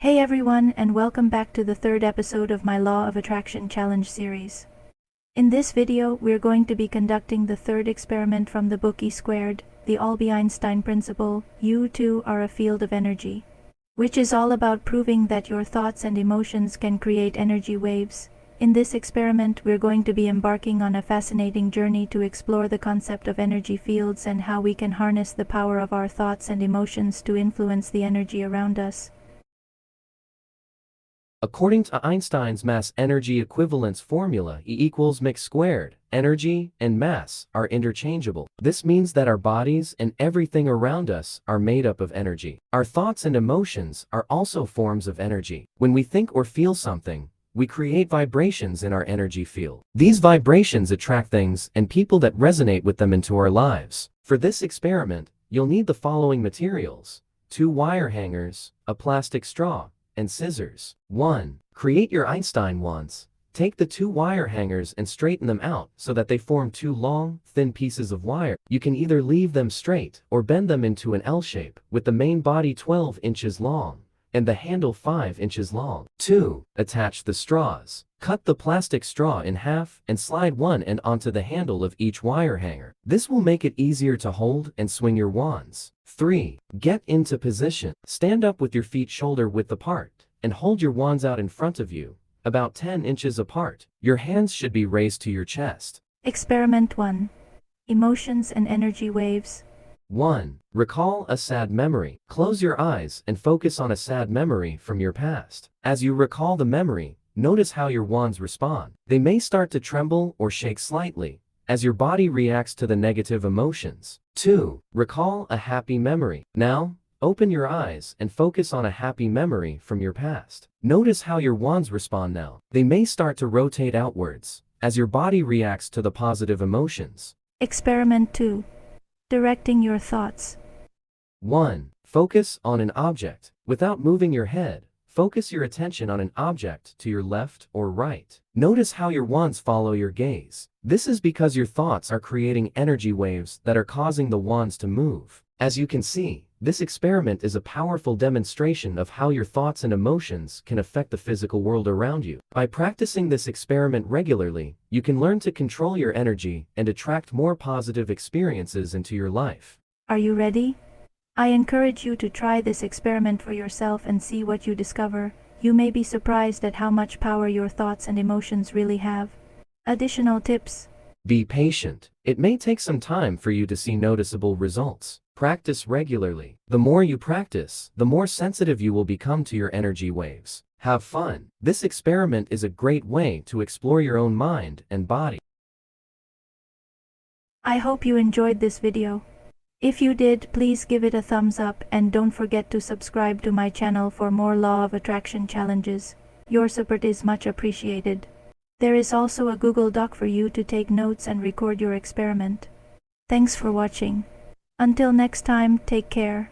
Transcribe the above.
Hey everyone, and welcome back to the third episode of my Law of Attraction Challenge series. In this video, we're going to be conducting the third experiment from the book E Squared, the Einstein principle, You too are a field of energy, which is all about proving that your thoughts and emotions can create energy waves. In this experiment, we're going to be embarking on a fascinating journey to explore the concept of energy fields and how we can harness the power of our thoughts and emotions to influence the energy around us. According to Einstein's mass-energy equivalence formula, E equals mc squared, energy and mass are interchangeable. This means that our bodies and everything around us are made up of energy. Our thoughts and emotions are also forms of energy. When we think or feel something, we create vibrations in our energy field. These vibrations attract things and people that resonate with them into our lives. For this experiment, you'll need the following materials: 2 wire hangers, a plastic straw, and scissors. 1. Create your Einstein wands. Take the 2 wire hangers and straighten them out so that they form 2 long, thin pieces of wire. You can either leave them straight or bend them into an L shape, with the main body 12 inches long and the handle 5 inches long. 2. Attach the straws. Cut the plastic straw in half and slide one end onto the handle of each wire hanger. This will make it easier to hold and swing your wands. 3. Get into position. Stand up with your feet shoulder width apart and hold your wands out in front of you, about 10 inches apart. Your hands should be raised to your chest. Experiment 1. Emotions and energy waves. 1. Recall a sad memory. Close your eyes and focus on a sad memory from your past. As you recall the memory, notice how your wands respond. They may start to tremble or shake slightly as your body reacts to the negative emotions. 2. Recall a happy memory. Now, open your eyes and focus on a happy memory from your past. Notice how your wands respond now. They may start to rotate outwards as your body reacts to the positive emotions. Experiment 2. Directing your thoughts. 1. Focus on an object. Without moving your head, focus your attention on an object to your left or right. Notice how your wands follow your gaze. This is because your thoughts are creating energy waves that are causing the wands to move. As you can see, this experiment is a powerful demonstration of how your thoughts and emotions can affect the physical world around you. By practicing this experiment regularly, you can learn to control your energy and attract more positive experiences into your life. Are you ready? I encourage you to try this experiment for yourself and see what you discover. You may be surprised at how much power your thoughts and emotions really have. Additional tips. Be patient. It may take some time for you to see noticeable results. Practice regularly. The more you practice, the more sensitive you will become to your energy waves. Have fun. This experiment is a great way to explore your own mind and body. I hope you enjoyed this video. If you did, please give it a thumbs up and don't forget to subscribe to my channel for more Law of Attraction challenges. Your support is much appreciated. There is also a Google Doc for you to take notes and record your experiment. Thanks for watching. Until next time, take care.